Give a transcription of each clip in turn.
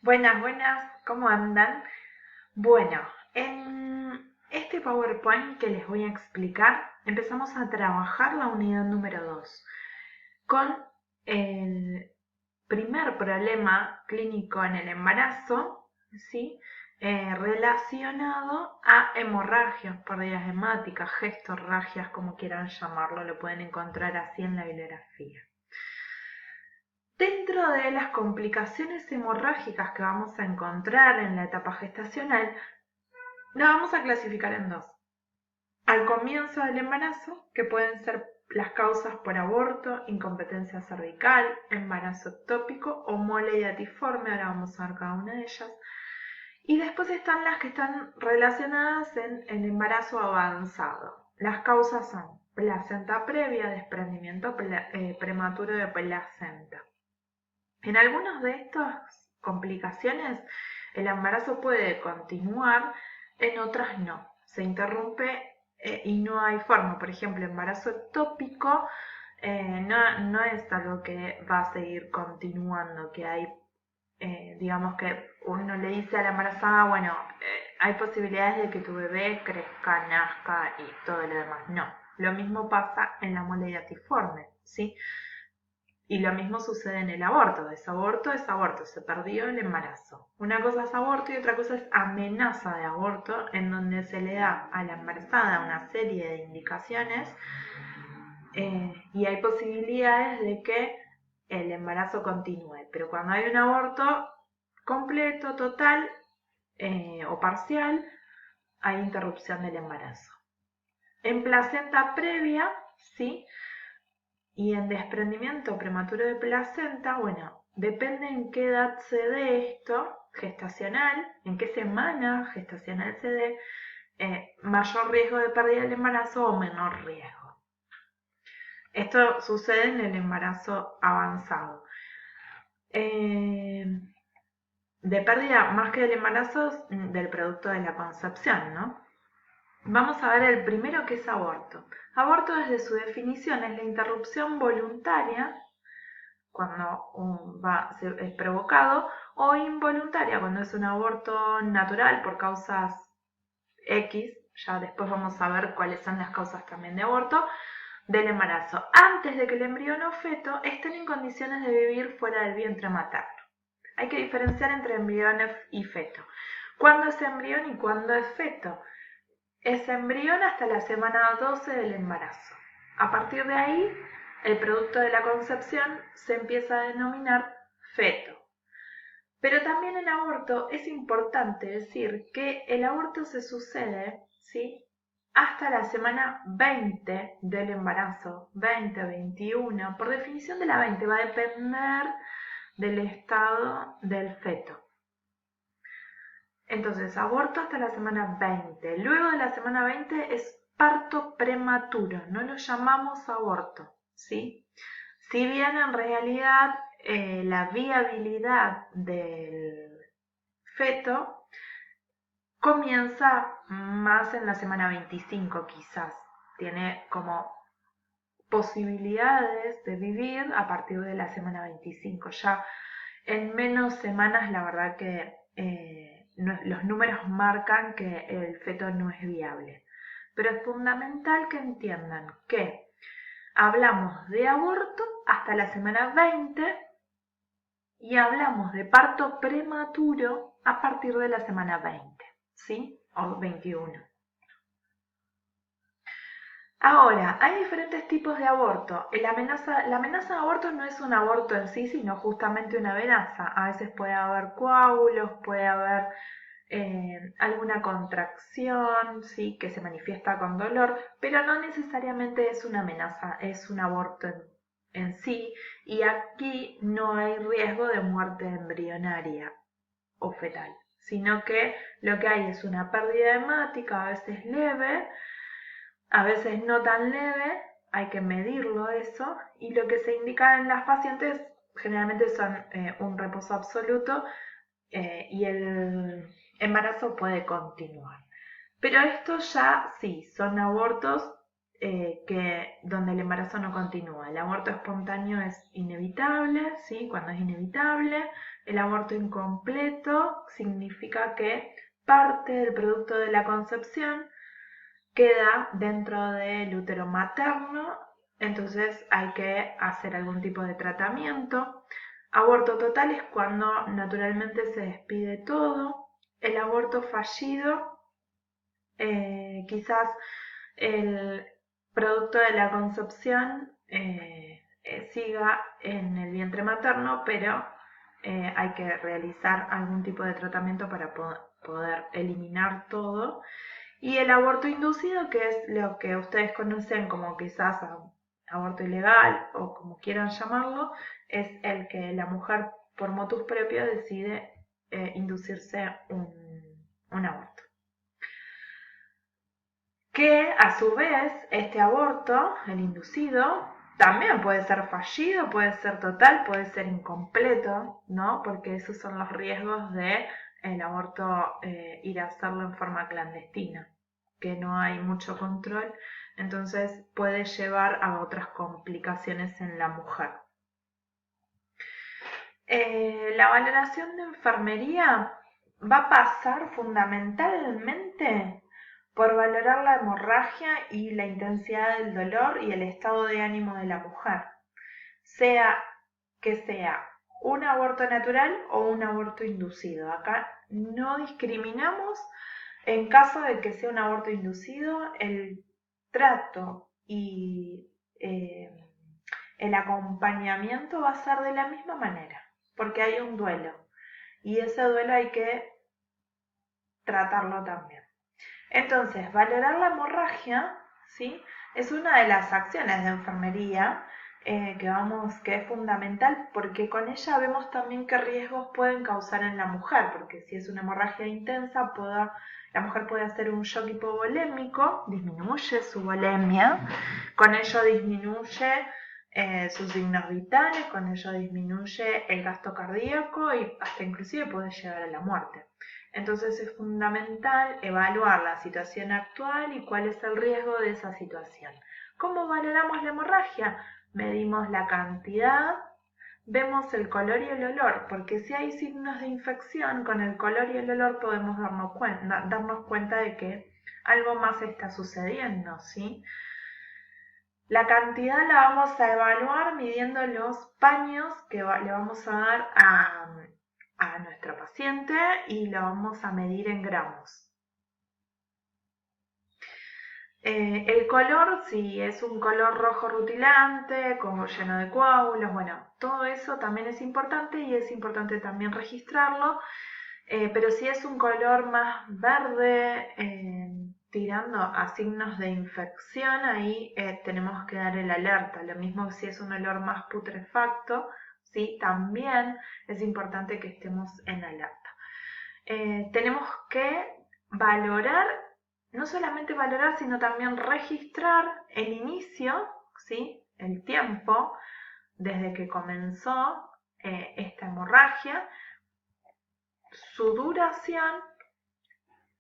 Buenas, buenas, ¿cómo andan? Bueno, en este PowerPoint que les voy a explicar, empezamos a trabajar la unidad número 2 con el primer problema clínico en el embarazo, ¿sí? Relacionado a hemorragias por vías hemáticas, gestorragias, como quieran llamarlo, lo pueden encontrar así en la bibliografía. Dentro de las complicaciones hemorrágicas que vamos a encontrar en la etapa gestacional, la vamos a clasificar en dos. Al comienzo del embarazo, que pueden ser las causas por aborto, incompetencia cervical, embarazo ectópico o mole hiatiforme, ahora vamos a ver cada una de ellas. Y después están las que están relacionadas en el embarazo avanzado. Las causas son placenta previa, desprendimiento prematuro de placenta. En algunas de estas complicaciones, el embarazo puede continuar, en otras no. Se interrumpe y no hay forma. Por ejemplo, embarazo ectópico no es algo que va a seguir continuando, que hay, digamos que uno le dice a la embarazada, bueno, hay posibilidades de que tu bebé crezca, nazca y todo lo demás. No. Lo mismo pasa en la mole hiatiforme, ¿sí? Y lo mismo sucede en el aborto. Es aborto, se perdió el embarazo. Una cosa es aborto y otra cosa es amenaza de aborto, en donde se le da a la embarazada una serie de indicaciones y hay posibilidades de que el embarazo continúe. Pero cuando hay un aborto completo, total o parcial, hay interrupción del embarazo. En placenta previa, ¿sí? Y en desprendimiento prematuro de placenta, bueno, depende en qué edad se dé esto, gestacional, en qué semana gestacional se dé, mayor riesgo de pérdida del embarazo o menor riesgo. Esto sucede en el embarazo avanzado. De pérdida más que del embarazo, del producto de la concepción, ¿no? Vamos a ver el primero, que es aborto. Aborto, desde su definición, es la interrupción voluntaria cuando es provocado, o involuntaria cuando es un aborto natural por causas X. Ya después vamos a ver cuáles son las causas también de aborto del embarazo, antes de que el embrión o feto estén en condiciones de vivir fuera del vientre materno. Hay que diferenciar entre embrión y feto. ¿Cuándo es embrión y cuándo es feto? Es embrión hasta la semana 12 del embarazo. A partir de ahí, el producto de la concepción se empieza a denominar feto. Pero también en aborto es importante decir que el aborto se sucede, ¿sí?, hasta la semana 20 del embarazo, 20, 21. Por definición de la 20 va a depender del estado del feto. Entonces, aborto hasta la semana 20. Luego de la semana 20 es parto prematuro, no lo llamamos aborto, ¿sí? Si bien en realidad la viabilidad del feto comienza más en la semana 25 quizás, tiene como posibilidades de vivir a partir de la semana 25. Ya en menos semanas la verdad que los números marcan que el feto no es viable. Pero es fundamental que entiendan que hablamos de aborto hasta la semana 20 y hablamos de parto prematuro a partir de la semana 20, ¿sí? O 21. Ahora, hay diferentes tipos de aborto. La amenaza de aborto no es un aborto en sí, sino justamente una amenaza. A veces puede haber coágulos, puede haber alguna contracción, ¿sí?, que se manifiesta con dolor, pero no necesariamente es una amenaza, es un aborto en sí, y aquí no hay riesgo de muerte embrionaria o fetal, sino que lo que hay es una pérdida hemática, a veces leve, a veces no tan leve, hay que medirlo eso, y lo que se indica en las pacientes generalmente son un reposo absoluto y el embarazo puede continuar. Pero estos ya sí, son abortos donde el embarazo no continúa. El aborto espontáneo es inevitable, ¿sí? Cuando es inevitable. El aborto incompleto significa que parte del producto de la concepción queda dentro del útero materno, entonces hay que hacer algún tipo de tratamiento. Aborto total es cuando naturalmente se despide todo. El aborto fallido, quizás el producto de la concepción siga en el vientre materno, pero hay que realizar algún tipo de tratamiento para poder eliminar todo. Y el aborto inducido, que es lo que ustedes conocen como quizás aborto ilegal o como quieran llamarlo, es el que la mujer por motus propio decide inducirse un aborto. Que a su vez este aborto, el inducido, también puede ser fallido, puede ser total, puede ser incompleto, ¿no? Porque esos son los riesgos de el aborto, ir a hacerlo en forma clandestina, que no hay mucho control, entonces puede llevar a otras complicaciones en la mujer. La valoración de enfermería va a pasar fundamentalmente por valorar la hemorragia y la intensidad del dolor y el estado de ánimo de la mujer, sea que sea un aborto natural o un aborto inducido. Acá no discriminamos. En caso de que sea un aborto inducido, el trato y el acompañamiento va a ser de la misma manera, porque hay un duelo y ese duelo hay que tratarlo también. Entonces, valorar la hemorragia, ¿sí? Es una de las acciones de enfermería que es fundamental, porque con ella vemos también qué riesgos pueden causar en la mujer, porque si es una hemorragia intensa, la mujer puede hacer un shock hipovolémico, disminuye su volemia, con ello disminuye sus signos vitales, con ello disminuye el gasto cardíaco y hasta inclusive puede llegar a la muerte. Entonces es fundamental evaluar la situación actual y cuál es el riesgo de esa situación. ¿Cómo valoramos la hemorragia? Medimos la cantidad, vemos el color y el olor, porque si hay signos de infección, con el color y el olor podemos darnos cuenta de que algo más está sucediendo, ¿sí? La cantidad la vamos a evaluar midiendo los paños que le vamos a dar a nuestro paciente y lo vamos a medir en gramos. El color, si es un color rojo rutilante, como lleno de coágulos, bueno, todo eso también es importante y es importante también registrarlo, pero si es un color más verde, tirando a signos de infección, ahí tenemos que dar el alerta. Lo mismo que si es un olor más putrefacto, ¿sí? También es importante que estemos en alerta. Tenemos que valorar, no solamente valorar, sino también registrar el inicio, ¿sí? El tiempo desde que comenzó esta hemorragia, su duración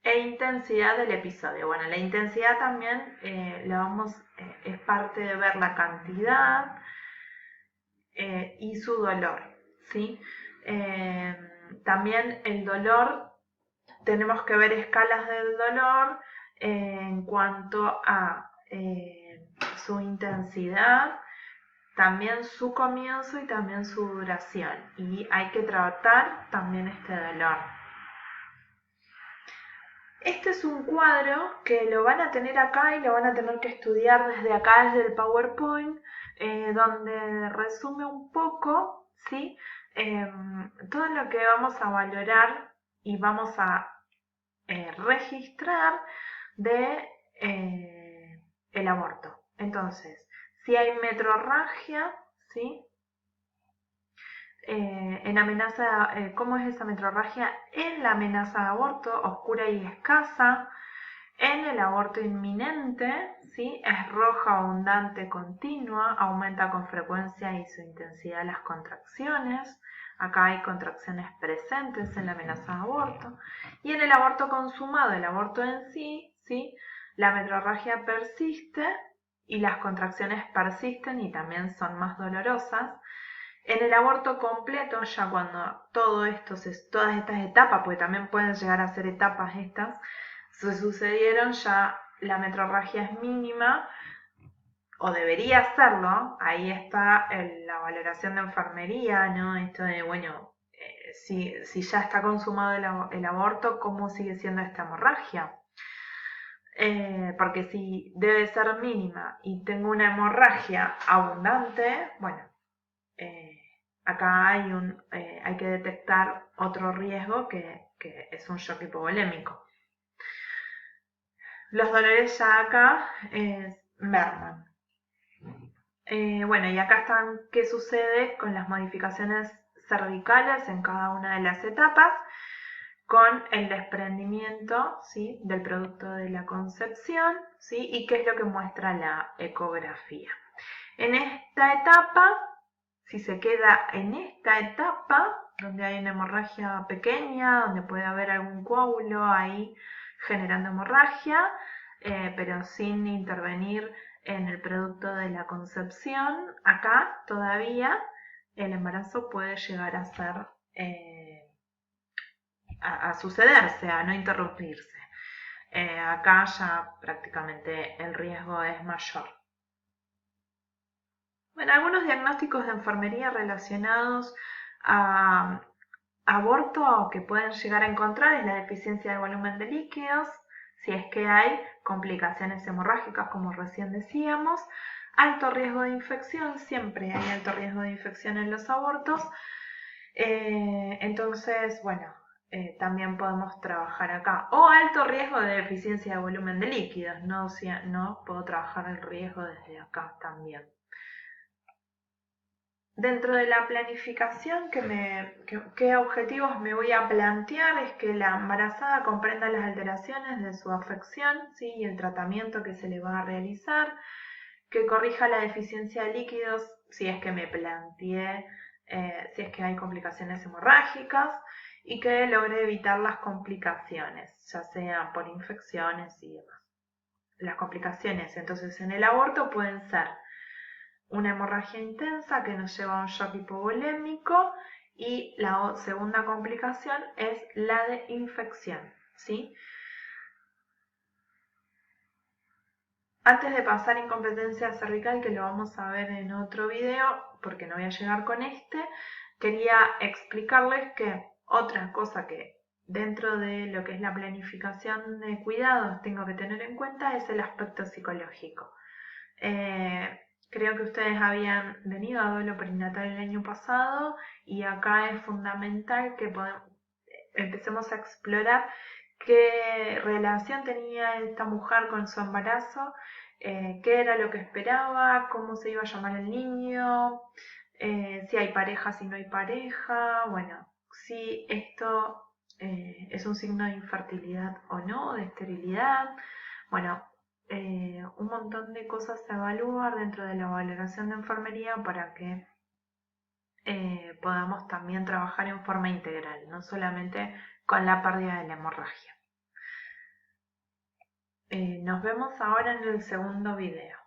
e intensidad del episodio. Bueno, la intensidad también es parte de ver la cantidad y su dolor, ¿sí? También el dolor, tenemos que ver escalas del dolor en cuanto a su intensidad, también su comienzo y también su duración. Y hay que tratar también este dolor. Este es un cuadro que lo van a tener acá y lo van a tener que estudiar desde acá, desde el PowerPoint, donde resume un poco, ¿sí? Todo lo que vamos a valorar y vamos a registrar de el aborto. Entonces, si hay metrorragia, ¿sí? En amenaza, ¿cómo es esa metrorragia? En la amenaza de aborto, oscura y escasa. En el aborto inminente, ¿sí? Es roja, abundante, continua, aumenta con frecuencia y su intensidad las contracciones. Acá hay contracciones presentes en la amenaza de aborto. Y en el aborto consumado, el aborto en sí, ¿sí? La metrorragia persiste, y las contracciones persisten y también son más dolorosas. En el aborto completo, ya cuando todas estas etapas, porque también pueden llegar a ser etapas estas, se sucedieron, ya la metrorragia es mínima, o debería serlo. Ahí está la valoración de enfermería, ¿no? Esto de, bueno, si ya está consumado el aborto, ¿cómo sigue siendo esta hemorragia? Porque si debe ser mínima y tengo una hemorragia abundante, bueno, acá hay que detectar otro riesgo que es un shock hipovolémico. Los dolores ya acá merman. Bueno, y acá están qué sucede con las modificaciones cervicales en cada una de las etapas, con el desprendimiento, ¿sí?, del producto de la concepción, ¿sí?, y qué es lo que muestra la ecografía. En esta etapa, si se queda en esta etapa, donde hay una hemorragia pequeña, donde puede haber algún coágulo ahí generando hemorragia, pero sin intervenir en el producto de la concepción, acá todavía el embarazo puede llegar a ser a sucederse, a no interrumpirse. Acá ya prácticamente el riesgo es mayor. Bueno, algunos diagnósticos de enfermería relacionados a aborto que pueden llegar a encontrar es la deficiencia de volumen de líquidos, si es que hay complicaciones hemorrágicas, como recién decíamos, alto riesgo de infección, siempre hay alto riesgo de infección en los abortos, entonces, bueno, también podemos trabajar acá. O alto riesgo de deficiencia de volumen de líquidos, no puedo trabajar el riesgo desde acá también. Dentro de la planificación, ¿qué objetivos me voy a plantear? Es que la embarazada comprenda las alteraciones de su afección, ¿sí?, y el tratamiento que se le va a realizar, que corrija la deficiencia de líquidos si es que me planteé, si es que hay complicaciones hemorrágicas, y que logre evitar las complicaciones, ya sea por infecciones y demás. Las complicaciones entonces en el aborto pueden ser una hemorragia intensa que nos lleva a un shock hipovolémico, y la segunda complicación es la de infección, ¿sí? Antes de pasar a incompetencia cervical, que lo vamos a ver en otro video, porque no voy a llegar con este, quería explicarles que otra cosa que dentro de lo que es la planificación de cuidados tengo que tener en cuenta es el aspecto psicológico. Creo que ustedes habían venido a duelo perinatal el año pasado, y acá es fundamental que empecemos a explorar qué relación tenía esta mujer con su embarazo, qué era lo que esperaba, cómo se iba a llamar el niño, si hay pareja, si no hay pareja, bueno, si esto es un signo de infertilidad o no, de esterilidad, bueno, un montón de cosas a evaluar dentro de la valoración de enfermería para que podamos también trabajar en forma integral, no solamente con la pérdida de la hemorragia. Nos vemos ahora en el segundo video.